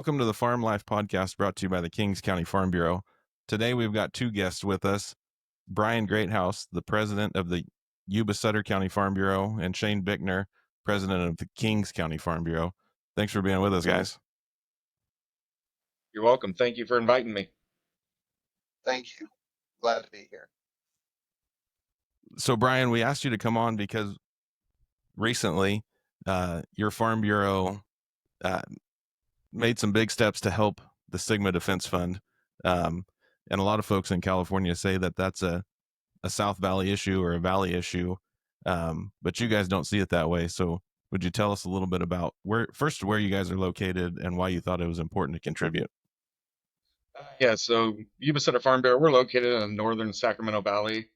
Welcome to the Farm Life Podcast brought to you by the Kings County Farm Bureau. Today we've got two guests with us, Brian Greathouse, the president of the Yuba Sutter County Farm Bureau, and Shane Bickner, president of the Kings County Farm Bureau. Thanks for being with us, guys. You're welcome. Thank you for inviting me. Thank you. Glad to be here. So, Brian, we asked you to come on because recently your Farm Bureau made some big steps to help the Sigma Defense Fund. And a lot of folks in California say that that's a South Valley issue or a Valley issue, but you guys don't see it that way. So would you tell us a little bit about where you guys are located and why you thought it was important to contribute? Yeah, so Yuba Sutter Farm Bureau, we're located in the northern Sacramento Valley.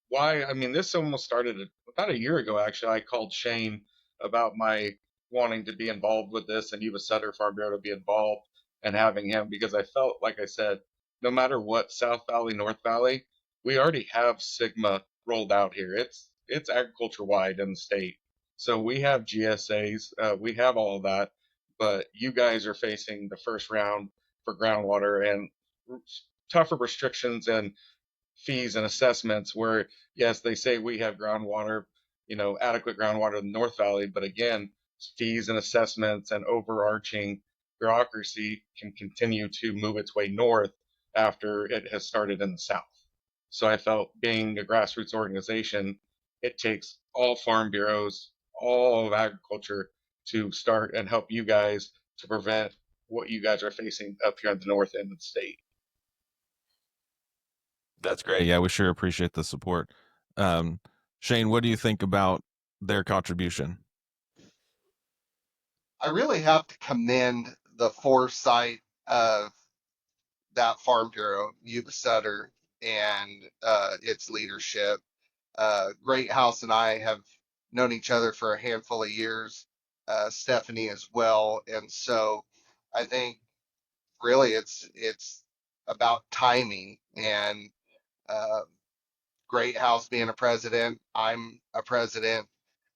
Why? I mean, this almost started about a year ago, actually. I called Shane about my wanting to be involved with this and Yuba Sutter Farm Bureau to be involved and having him because I felt, like I said, no matter what, South Valley, North Valley, we already have Sigma rolled out here. It's agriculture wide in the state. So we have GSAs, we have all of that, but you guys are facing the first round for groundwater and tougher restrictions and fees and assessments where yes they say we have groundwater, adequate groundwater in the North Valley, but again, fees and assessments and overarching bureaucracy can continue to move its way north after it has started in the south. So I felt, being a grassroots organization, it takes all farm bureaus, all of agriculture, to start and help you guys to prevent what you guys are facing up here at the north end of the state. That's great. Yeah, we sure appreciate the support. Shane, what do you think about their contribution? I really have to commend the foresight of that Farm Bureau, Yuba Sutter, and its leadership. Greathouse and I have known each other for a handful of years, Stephanie as well, and so I think really it's about timing and uh, Greathouse being a president. I'm a president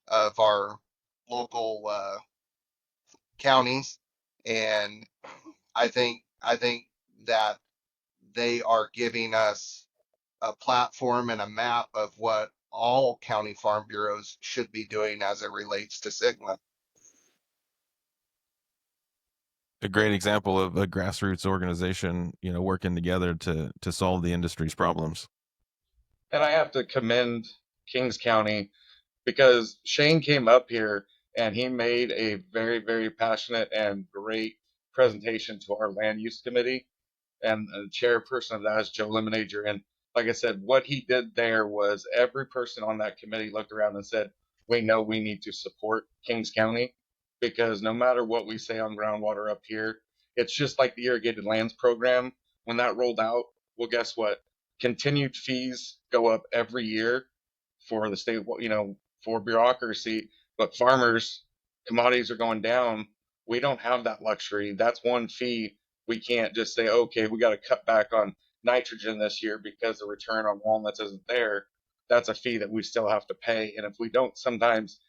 of our local counties, and I think that they are giving us a platform and a map of what all county farm bureaus should be doing as it relates to Sigma. A great example of a grassroots organization, working together to solve the industry's problems. And I have to commend Kings County because Shane came up here and he made a very, very passionate and great presentation to our land use committee. And the chairperson of that is Joe Lemonager. And like I said, what he did there was every person on that committee looked around and said, we know we need to support Kings County because no matter what we say on groundwater up here, it's just like the irrigated lands program. When that rolled out, well, guess what? Continued fees go up every year for the state, for bureaucracy, but farmers, commodities are going down. We don't have that luxury. That's one fee. We can't just say, okay, we got to cut back on nitrogen this year because the return on walnuts isn't there. That's a fee that we still have to pay. And if we don't, sometimes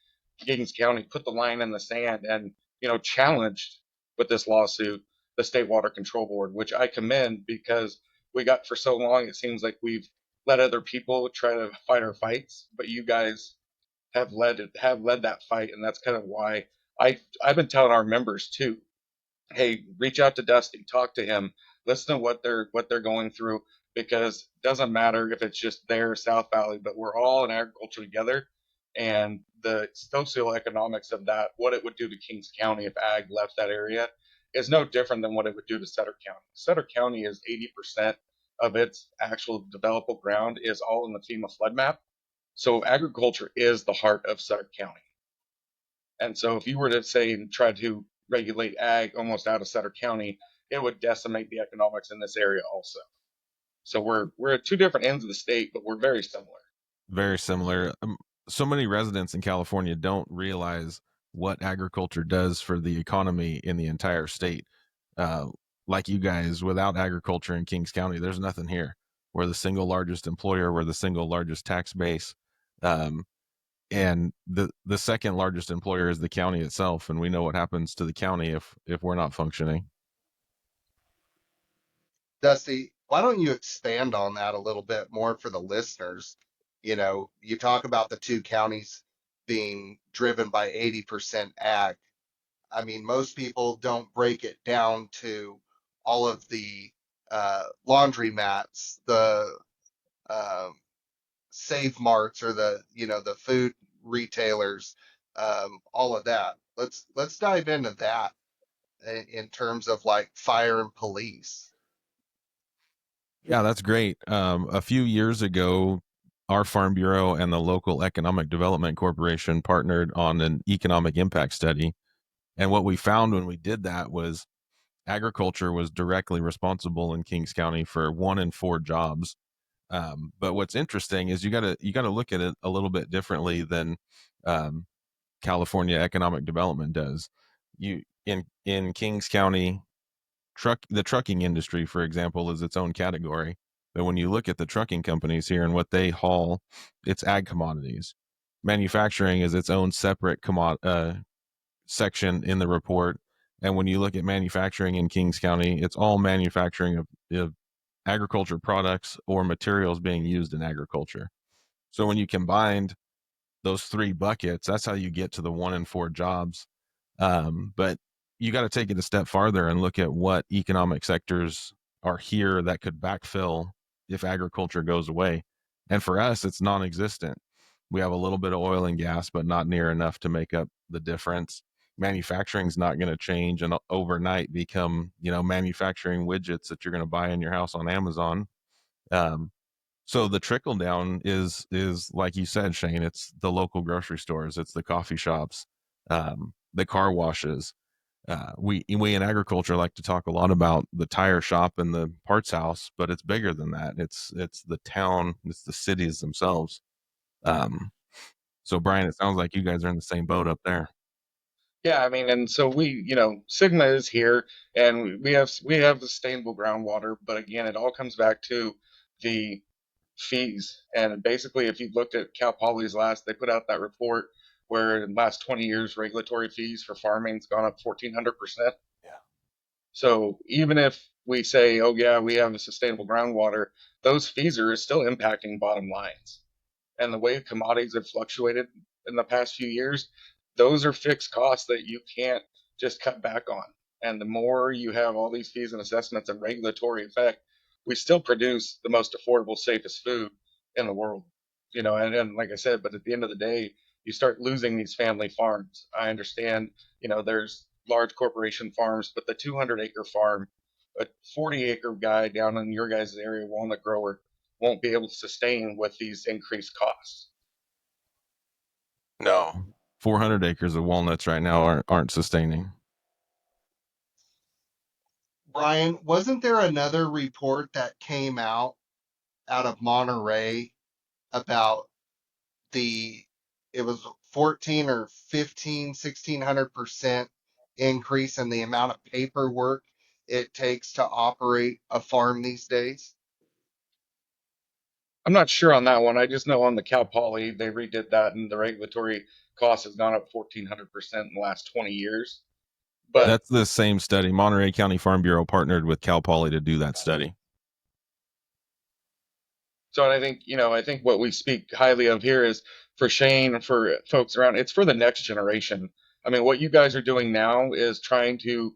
Kings County put the line in the sand and, challenged with this lawsuit, the State Water Control Board, which I commend because we got for so long, it seems like we've let other people try to fight our fights, but you guys have led that fight, and that's kind of why I've been telling our members too, hey, reach out to Dusty, talk to him, listen to what they're going through, because it doesn't matter if it's just there South Valley, but we're all in agriculture together, and the socioeconomics of that, what it would do to Kings County if ag left that area, is no different than what it would do to Sutter County. Sutter County is 80% of its actual developable ground is all in the FEMA flood map. So agriculture is the heart of Sutter County. And so if you were to say try to regulate ag almost out of Sutter County, it would decimate the economics in this area also. So we're at two different ends of the state, but we're very similar. Very similar. So many residents in California don't realize what agriculture does for the economy in the entire state. Like you guys, without agriculture in Kings County, there's nothing here. We're the single largest employer. We're the single largest tax base. and the second largest employer is the county itself, and we know what happens to the county if we're not functioning. Dusty, why don't you expand on that a little bit more for the listeners? You know, you talk about the two counties being driven by 80% ag. I mean, most people don't break it down to all of the laundromats, the um, Save Marts, or the the food retailers, all of that. Let's dive into that in terms of like fire and police. Yeah, that's great. A few years ago, our Farm Bureau and the local Economic Development Corporation partnered on an economic impact study. And what we found when we did that was agriculture was directly responsible in Kings County for 1 in 4 jobs. But what's interesting is you gotta look at it a little bit differently than um, California economic development does. You in Kings County, the trucking industry, for example, is its own category. But when you look at the trucking companies here and what they haul, it's ag commodities. Manufacturing is its own separate section in the report. And when you look at manufacturing in Kings County, it's all manufacturing of agriculture products or materials being used in agriculture. So when you combined those 3 buckets, that's how you get to the 1 in 4 jobs. But you got to take it a step farther and look at what economic sectors are here that could backfill if agriculture goes away. And for us, it's non existent. We have a little bit of oil and gas, but not near enough to make up the difference. Manufacturing is not going to change and overnight become, manufacturing widgets that you're going to buy in your house on Amazon. Um, so the trickle down is like you said, Shane. It's the local grocery stores, it's the coffee shops, the car washes. We in agriculture like to talk a lot about the tire shop and the parts house, but it's bigger than that. It's the town, it's the cities themselves. Um, so Brian, it sounds like you guys are in the same boat up there. Yeah, I mean, and so we, Sigma is here, and we have sustainable groundwater, but again, it all comes back to the fees. And basically, if you looked at Cal Poly's they put out that report where in the last 20 years, regulatory fees for farming's gone up 1,400%. Yeah. So even if we say, oh yeah, we have a sustainable groundwater, those fees are still impacting bottom lines. And the way commodities have fluctuated in the past few years, those are fixed costs that you can't just cut back on. And the more you have all these fees and assessments and regulatory effect, we still produce the most affordable, safest food in the world. And like I said, but at the end of the day, you start losing these family farms. I understand, there's large corporation farms, but the 200-acre farm, a 40-acre guy down in your guys' area, walnut grower, won't be able to sustain with these increased costs. No, 400 acres of walnuts right now aren't sustaining. Brian, wasn't there another report that came out of Monterey about the it was 14 or 15, 1600% increase in the amount of paperwork it takes to operate a farm these days? I'm not sure on that one. I just know on the Cal Poly, they redid that and the regulatory cost has gone up 1,400% in the last 20 years. But That's the same study. Monterey County Farm Bureau partnered with Cal Poly to do that study. so I think, I think what we speak highly of here is for Shane and for folks around, it's for the next generation. I mean, what you guys are doing now is trying to,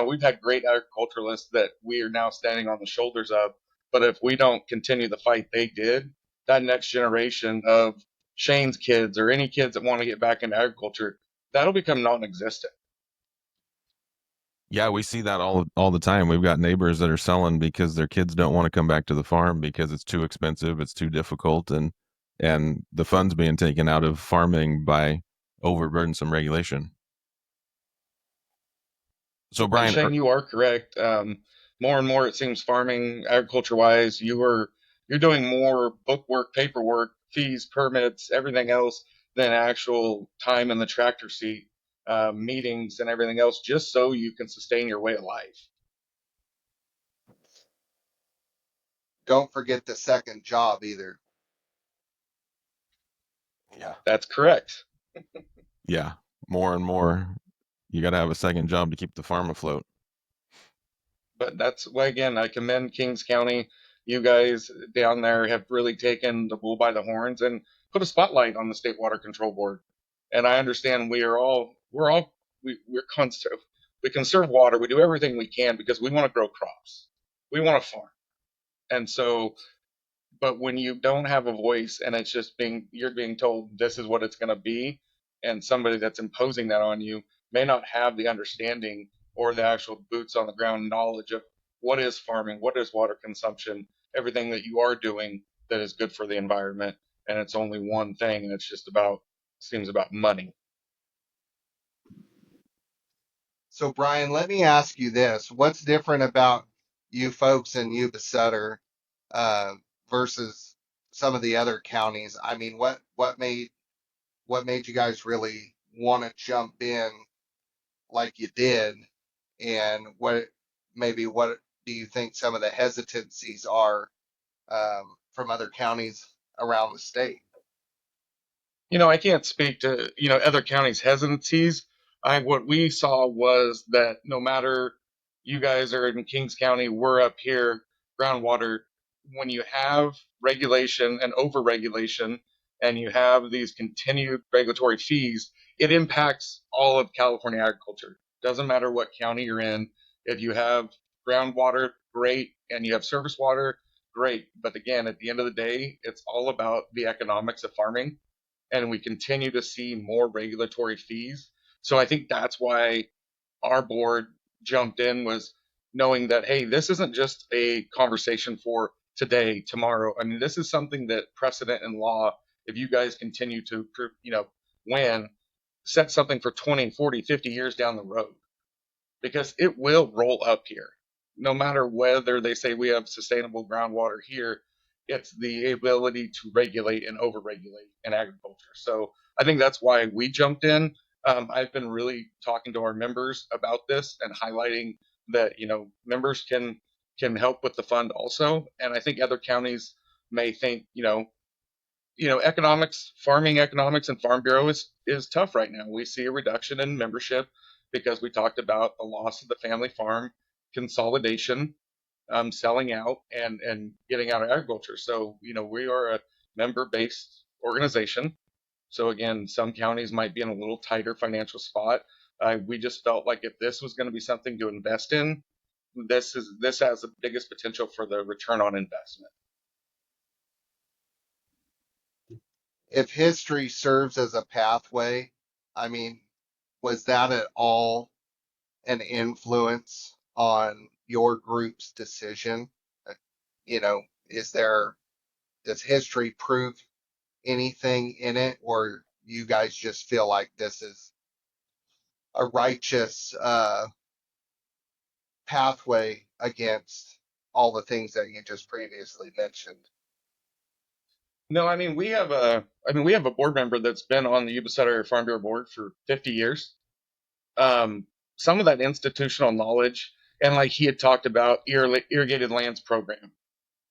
we've had great agriculturalists that we are now standing on the shoulders of. But if we don't continue the fight they did, that next generation of Shane's kids or any kids that want to get back into agriculture, that'll become non existent. Yeah, we see that all the time. We've got neighbors that are selling because their kids don't want to come back to the farm because it's too expensive, it's too difficult, and the funds being taken out of farming by overburdensome regulation. So And Brian, Shane, you are correct. More and more, it seems farming, agriculture wise, you're doing more bookwork, paperwork, fees, permits, everything else than actual time in the tractor seat, meetings, and everything else, just so you can sustain your way of life. Don't forget the second job either. Yeah. That's correct. Yeah, more and more, you got to have a second job to keep the farm afloat. But that's why, again, I commend Kings County. You guys down there have really taken the bull by the horns and put a spotlight on the State Water Control Board. And I understand we're conserve we conserve water. We do everything we can because we want to grow crops. We want to farm. And so, but when you don't have a voice and it's just you're being told this is what it's going to be, and somebody that's imposing that on you may not have the understanding or the actual boots on the ground knowledge of what is farming, what is water consumption, everything that you are doing that is good for the environment, and it's only one thing, and it's just about seems about money. So, Brian, let me ask you this. What's different about you folks in Yuba Sutter uh, versus some of the other counties? I mean, what made you guys really want to jump in like you did? And what do you think some of the hesitancies are from other counties around the state? I can't speak to, other counties' hesitancies. What we saw was that no matter you guys are in Kings County, we're up here, groundwater. When you have regulation and over-regulation, and you have these continued regulatory fees, it impacts all of California agriculture. Doesn't matter what county you're in. If you have groundwater, great, and you have surface water, great. But again, at the end of the day, it's all about the economics of farming, and we continue to see more regulatory fees. So I think that's why our board jumped in, was knowing that, hey, this isn't just a conversation for today, tomorrow. I mean, this is something that precedent and law, if you guys continue to, win, set something for 20, 40, 50 years down the road, because it will roll up here. No matter whether they say we have sustainable groundwater here, it's the ability to regulate and overregulate in agriculture. So I think that's why we jumped in. I've been really talking to our members about this and highlighting that members can help with the fund also. And I think other counties may think economics, farming economics, and Farm Bureau is tough right now. We see a reduction in membership because we talked about the loss of the family farm, consolidation, selling out, and getting out of agriculture. So we are a member-based organization. So again, some counties might be in a little tighter financial spot. We just felt like if this was going to be something to invest in, this has the biggest potential for the return on investment. If history serves as a pathway, I mean, was that at all an influence on your group's decision? Uh, You know, does history prove anything in it, or you guys just feel like this is a righteous pathway against all the things that you just previously mentioned? No, we have a board member that's been on the Yuba Sutter Farm Bureau board for 50 years. Um, some of that institutional knowledge, and like he had talked about irrigated lands program,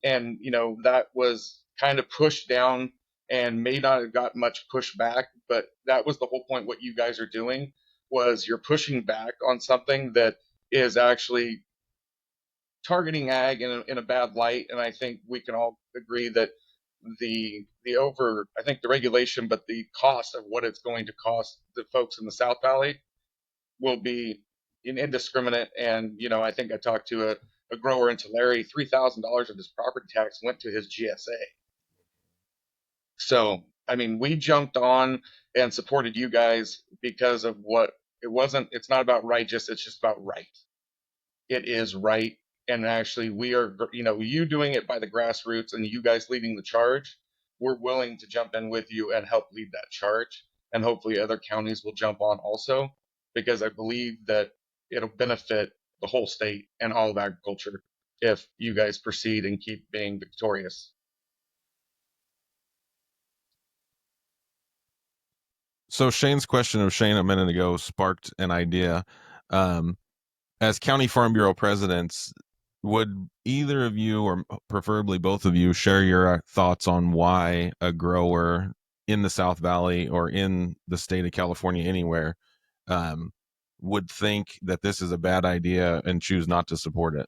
and that was kind of pushed down and may not have got much pushback, but that was the whole point. What you guys are doing was you're pushing back on something that is actually targeting ag in a bad light, and I think we can all agree that I think the regulation, but the cost of what it's going to cost the folks in the South Valley will be indiscriminate. And I think I talked to a grower in Tulare. $3,000 of his property tax went to his GSA. So I mean, we jumped on and supported you guys because of what it wasn't. It's not about righteous. It's just about right. It is right. And actually, we are, you doing it by the grassroots and you guys leading the charge. We're willing to jump in with you and help lead that charge. And hopefully, other counties will jump on also, because I believe that it'll benefit the whole state and all of agriculture if you guys proceed and keep being victorious. So Shane's question of Shane a minute ago sparked an idea. As County Farm Bureau presidents, would either of you, or preferably both of you, share your thoughts on why a grower in the South Valley or in the state of California anywhere um, would think that this is a bad idea and choose not to support it.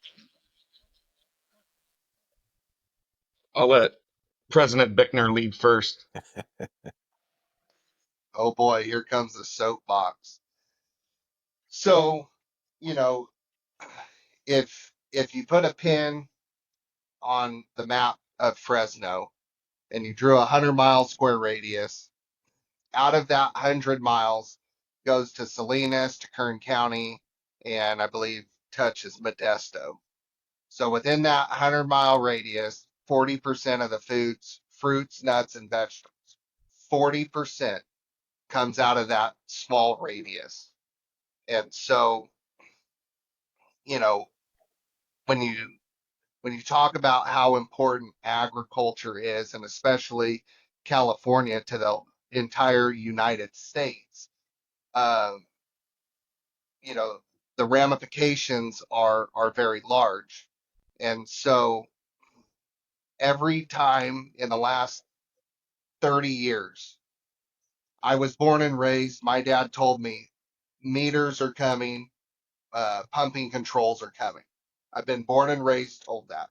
I'll let President Bickner lead first. Oh boy, here comes the soapbox. So, you know, if you put a pin on the map of Fresno and you drew a 100-mile square radius, out of that 100 miles goes to Salinas, to Kern County, and I believe touches Modesto. So within that 100-mile radius, 40% of the foods, fruits, nuts, and vegetables, 40% comes out of that small radius. And so, you know, when you talk about how important agriculture is, and especially California to the entire United States, um, you know, the ramifications are very large. And so every time in the last 30 years, I was born and raised, my dad told me meters are coming, pumping controls are coming. I've been born and raised told that.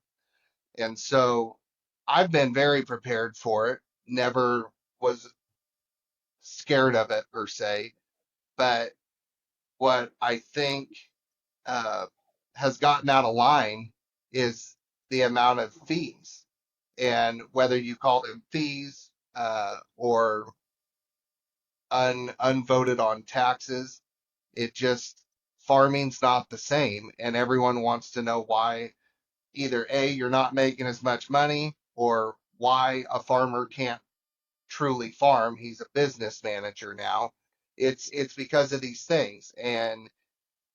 And so I've been very prepared for it, never was scared of it per se. But what I think uh, has gotten out of line is the amount of fees. And whether you call them fees or unvoted on taxes, it just, farming's not the same. And everyone wants to know why either A, you're not making as much money, or why a farmer can't truly farm. He's a business manager now. It's because of these things. And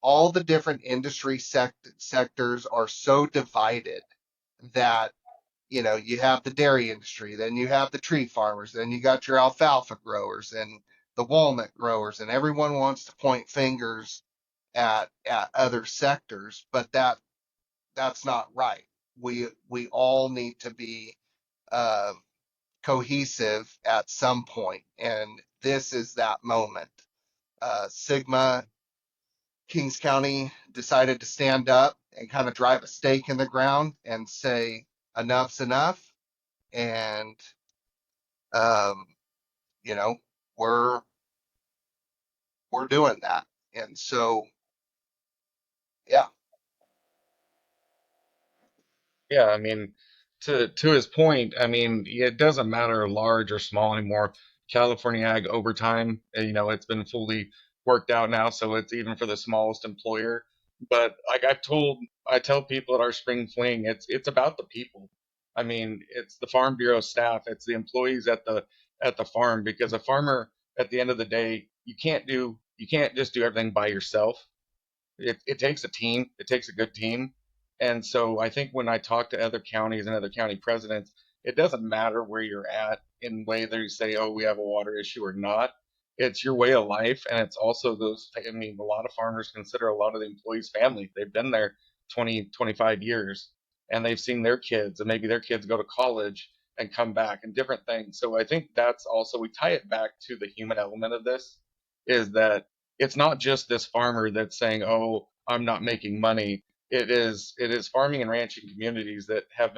all the different industry sectors are so divided that you have the dairy industry, then you have the tree farmers, then you got your alfalfa growers and the walnut growers, and everyone wants to point fingers at other sectors, but that's not right. We all need to be uh, cohesive at some point, and this is that moment. Sigma Kings County decided to stand up and kind of drive a stake in the ground and say enough's enough, and um, you know we're we're doing that, and so yeah. Yeah, I mean, to his point, I mean, it doesn't matter large or small anymore. California Ag overtime, it's been fully worked out now, so it's even for the smallest employer. But like I tell people at our spring fling, it's about the people. I mean, it's the Farm Bureau staff, it's the employees at the farm, because a farmer, at the end of the day, you can't just do everything by yourself. It takes a team. It takes a good team. And so I think when I talk to other counties and other county presidents, it doesn't matter where you're at in whether you say, oh, we have a water issue or not. It's your way of life. And it's also those, I mean, a lot of farmers consider a lot of the employees family. They've been there 20, 25 years, and they've seen their kids, and maybe their kids go to college and come back and different things. So I think that's also, we tie it back to the human element of this, is that it's not just this farmer that's saying, "Oh, I'm not making money." It is farming and ranching communities that have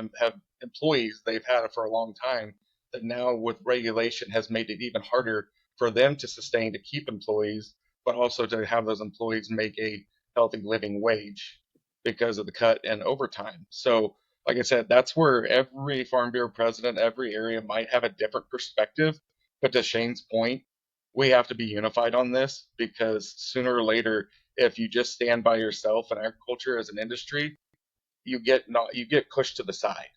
employees they've had it for a long time, that now with regulation has made it even harder for them to sustain, to keep employees, but also to have those employees make a healthy living wage because of the cut and overtime. So, like I said, that's where every Farm Bureau president, every area might have a different perspective. But to Shane's point, we have to be unified on this, because sooner or later, if you just stand by yourself in agriculture as an industry, you get pushed to the side.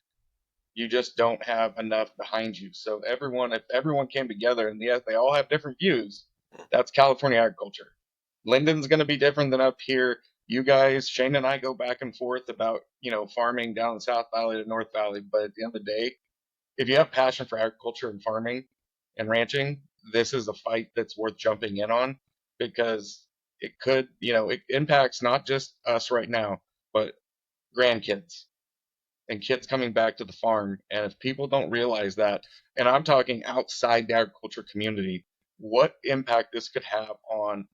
You just don't have enough behind you. So if everyone came together, and yes, they all have different views, that's California agriculture. Linden's going to be different than up here. You guys, Shane and I, go back and forth about farming down the South Valley to North Valley, but at the end of the day, if you have passion for agriculture and farming and ranching, this is a fight that's worth jumping in on, because it impacts not just us right now, but grandkids. and kids coming back to the farm. And if people don't realize that, and I'm talking outside the agriculture community, what impact this could have on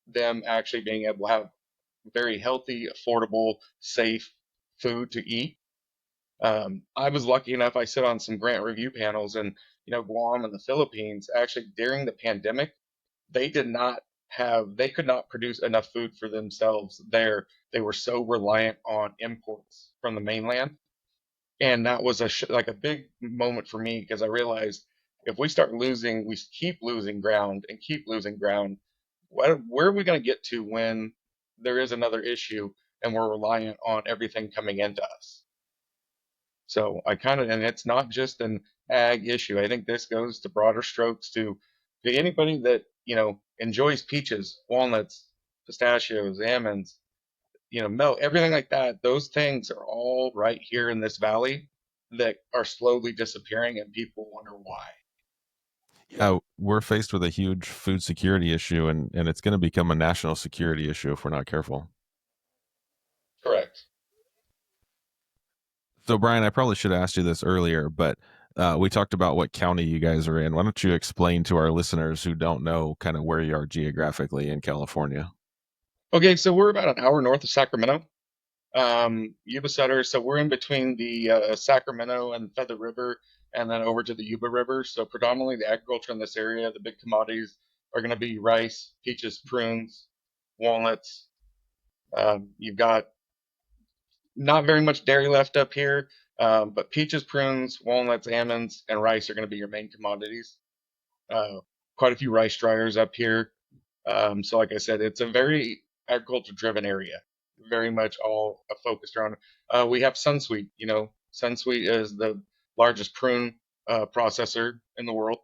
them actually being able to have very healthy, affordable, safe food to eat. I was lucky enough, I sit on some grant review panels, and Guam and the Philippines, actually during the pandemic, they did not they could not produce enough food for themselves there. They were so reliant on imports from the mainland. And that was like a big moment for me, because I realized if we start losing, we keep losing ground and keep losing ground, where are we going to get to when there is another issue and we're reliant on everything coming into us? So and it's not just an ag issue. I think this goes to broader strokes to anybody that, enjoys peaches, walnuts, pistachios, almonds, milk, everything like that. Those things are all right here in this valley that are slowly disappearing, and people wonder why. Yeah, we're faced with a huge food security issue, and it's going to become a national security issue if we're not careful. Correct. So, Brian, I probably should have asked you this earlier, but we talked about what county you guys are in. Why don't you explain to our listeners who don't know kind of where you are geographically in California? Okay, so we're about an hour north of Sacramento, Yuba Sutter. So we're in between the Sacramento and Feather River, and then over to the Yuba River. So predominantly the agriculture in this area, the big commodities are going to be rice, peaches, prunes, walnuts. You've got not very much dairy left up here, but peaches, prunes, walnuts, almonds, and rice are going to be your main commodities. Uh, Quite a few rice dryers up here. So, like I said, it's a very agriculture driven area, very much all focused around. We have Sunsweet. Sunsweet is the largest prune processor in the world.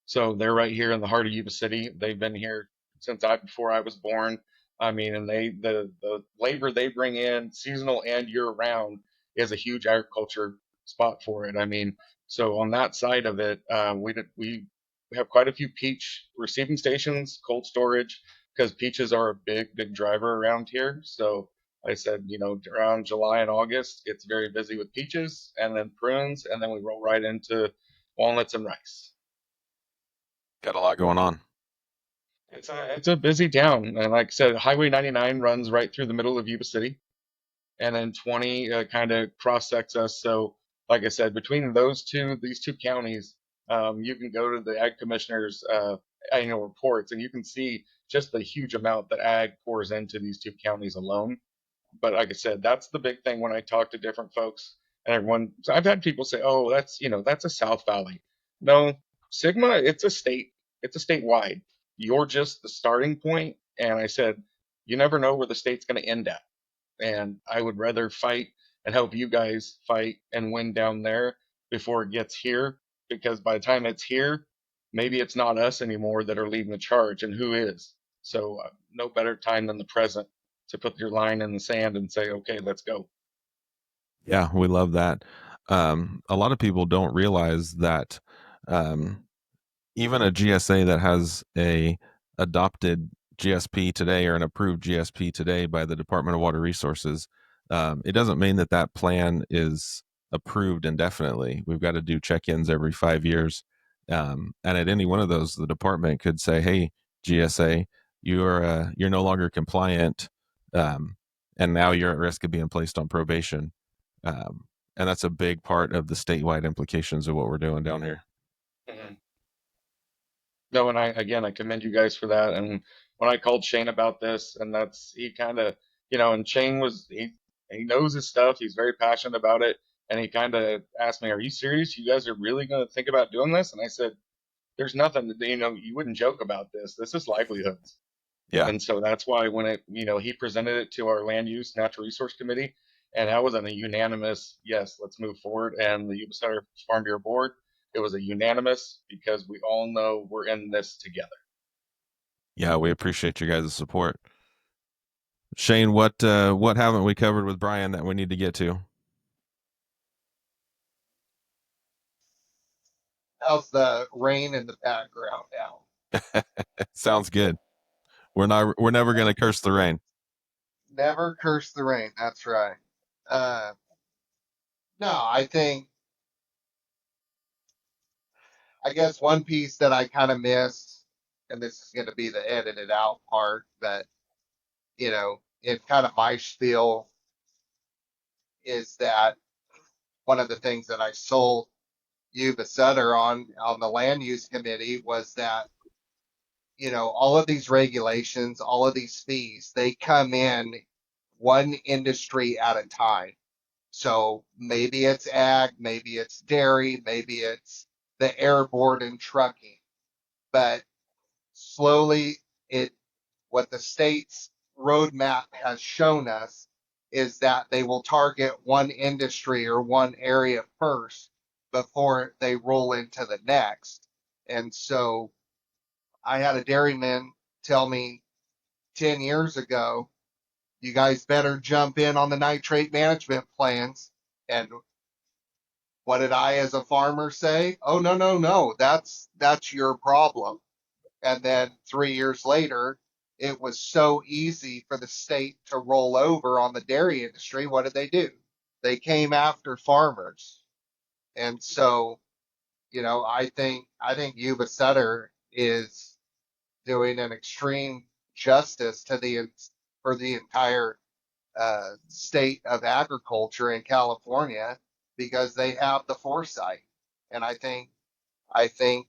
So they're right here in the heart of Yuba City. They've been here since before I was born. I mean, and the labor they bring in, seasonal and year round, is a huge agriculture spot for it. I mean, so on that side of it, we have quite a few peach receiving stations, cold storage, because peaches are a big driver around here. So like I said, around July and August, it's very busy with peaches, and then prunes, and then we roll right into walnuts and rice. Got a lot going on. It's a busy town, and like I said, Highway 99 runs right through the middle of Yuba City, and then 20 kind of cross sects us. So, like I said, between these two counties, you can go to the ag commissioner's annual reports, and you can see just the huge amount that ag pours into these two counties alone. But like I said, that's the big thing when I talk to different folks and everyone. So I've had people say, "Oh, that's a South Valley." No, Sigma, it's a state. It's a statewide. You're just the starting point. And I said, you never know where the state's going to end at. And I would rather fight and help you guys fight and win down there before it gets here, because by the time it's here, maybe it's not us anymore that are leading the charge, and who is. So no better time than the present to put your line in the sand and say, okay, let's go. Yeah, we love that. A lot of people don't realize that um, even a GSA that has a adopted GSP today or an approved GSP today by the Department of Water Resources, it doesn't mean that that plan is approved indefinitely. We've got to do check-ins every 5 years, and at any one of those, the department could say, "Hey, GSA, you're no longer compliant, and now you're at risk of being placed on probation." And that's a big part of the statewide implications of what we're doing down here. Mhm. No, and I commend you guys for that. And when I called Shane about this, and he kind of, and Shane he knows his stuff. He's very passionate about it. And he kind of asked me, "Are you serious? You guys are really going to think about doing this?" And I said, "There's nothing that, you wouldn't joke about this. This is livelihoods." Yeah. And so that's why when he presented it to our land use natural resource committee, and that was a unanimous, yes, let's move forward. And the Yuba Sutter Farm Bureau board, it was a unanimous, because we all know we're in this together. Yeah, we appreciate you guys' support. Shane, what haven't we covered with Brian that we need to get to? How's the rain in the background now? Sounds good. We're never going to curse the rain. Never curse the rain. That's right. Uh, No, I guess one piece that I kind of missed, and this is going to be the edited out part, but it's kind of my spiel is that one of the things that I sold Yuba Sutter on the land use committee was that, all of these regulations, all of these fees, they come in one industry at a time. So maybe it's ag, maybe it's dairy, maybe it's the airborne and trucking. But slowly, it what the state's roadmap has shown us is that they will target one industry or one area first before they roll into the next. And so I had a dairyman tell me 10 years ago, you guys better jump in on the nitrate management plans. And what did I, as a farmer, say? Oh, no, no, no, that's your problem. And then 3 years later, it was so easy for the state to roll over on the dairy industry. What did they do? They came after farmers. And so, I think Yuba Sutter is doing an extreme justice to the for the entire state of agriculture in California because they have the foresight. And I think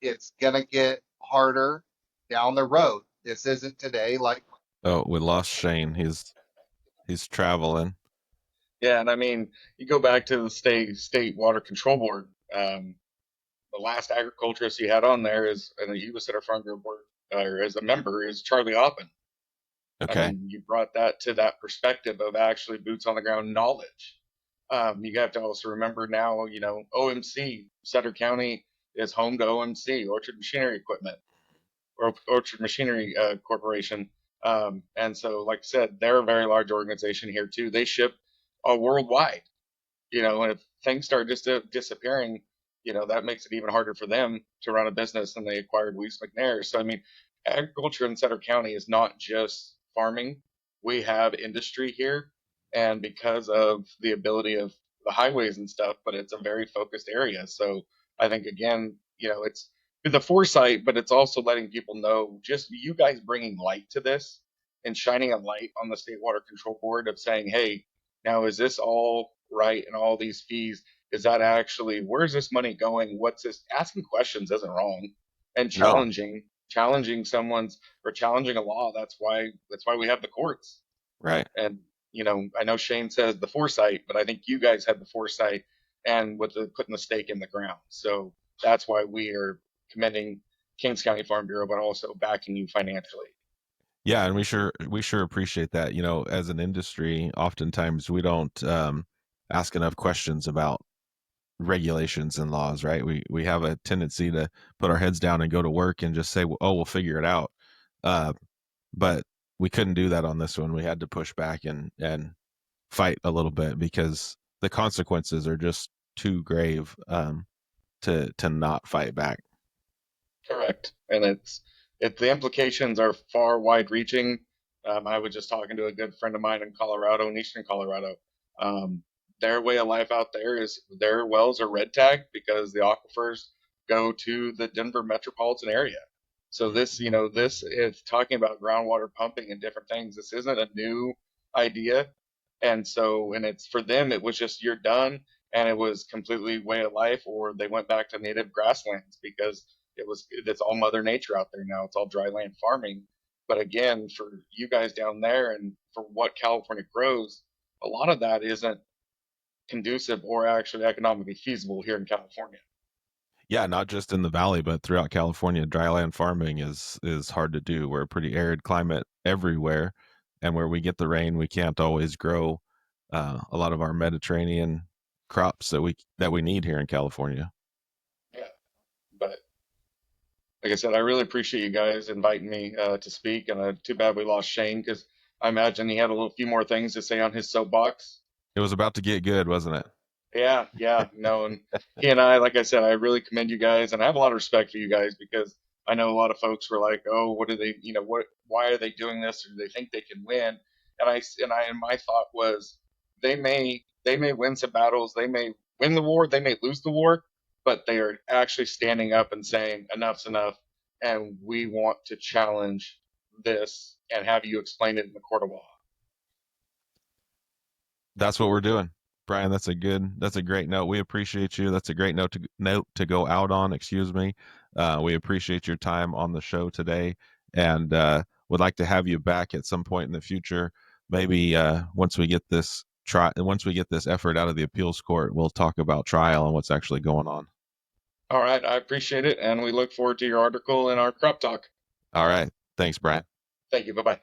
it's gonna get harder down the road. This isn't today. Like, Oh, we lost Shane. He's traveling. Yeah, and I mean, you go back to the state water control board. The last agriculturist you had on there is, and he was at our farm group board or as a member, is Charlie Oppen. I Okay. mean, you brought that to that perspective of actually boots on the ground knowledge. You have to also remember now, OMC, Sutter County is home to OMC, Orchard Machinery Equipment, or Orchard Machinery Corporation. And so, like I said, they're a very large organization here too. They ship worldwide, and if things start just disappearing, that makes it even harder for them to run a business. And they acquired Weiss McNair. So, I mean, agriculture in Sutter County is not just farming. We have industry here. And because of the ability of the highways and stuff, but it's a very focused area. So I think, again, it's the foresight, but it's also letting people know just you guys bringing light to this and shining a light on the State Water Control Board of saying, hey, now, is this all right? And all these fees, is that actually, where's this money going? What's this? Asking questions isn't wrong, and No. challenging someone's or challenging a law. That's why we have the courts. Right. And I know Shane says the foresight, but I think you guys had the foresight and with the putting the stake in the ground. So that's why we are commending Kings County Farm Bureau, but also backing you financially. Yeah, and we sure appreciate that. As an industry, oftentimes we don't ask enough questions about regulations and laws, right? We have a tendency to put our heads down and go to work and just say, "Oh, we'll figure it out." Uh, but we couldn't do that on this one. We had to push back and fight a little bit because the consequences are just too grave to not fight back. Correct. And the implications are far wide reaching. I was just talking to a good friend of mine in Colorado, in eastern Colorado. Um, their way of life out there is their wells are red tagged because the aquifers go to the Denver metropolitan area. So this is talking about groundwater pumping and different things. This isn't a new idea. And it's for them, it was just you're done. And it was completely way of life, or they went back to native grasslands because it's all mother nature out there now. It's all dry land farming. But again, for you guys down there and for what California grows, a lot of that isn't conducive or actually economically feasible here in California. Yeah, not just in the valley, but throughout California, dryland farming is hard to do. We're a pretty arid climate everywhere, and where we get the rain, we can't always grow a lot of our Mediterranean crops that we need here in California. Yeah. But like I said, I really appreciate you guys inviting me to speak. And too bad we lost Shane because I imagine he had a little few more things to say on his soapbox. It was about to get good, wasn't it? Yeah, yeah, no, and he and I, like I said, I really commend you guys, and I have a lot of respect for you guys because I know a lot of folks were like, "Oh, what do they, why are they doing this? Or do they think they can win?" And my thought was, they may They may win some battles, they may win the war, they may lose the war, but they are actually standing up and saying enough's enough, and we want to challenge this and have you explain it in the court of law. That's what we're doing, Brian. That's a great note. We appreciate you. That's a great note to go out on. Excuse me. We appreciate your time on the show today, and would like to have you back at some point in the future. Maybe once we get this effort out of the appeals court, we'll talk about trial and what's actually going on. All right, I appreciate it, and we look forward to your article in our crop talk. All right. Thanks, Brian. Thank you. Bye bye.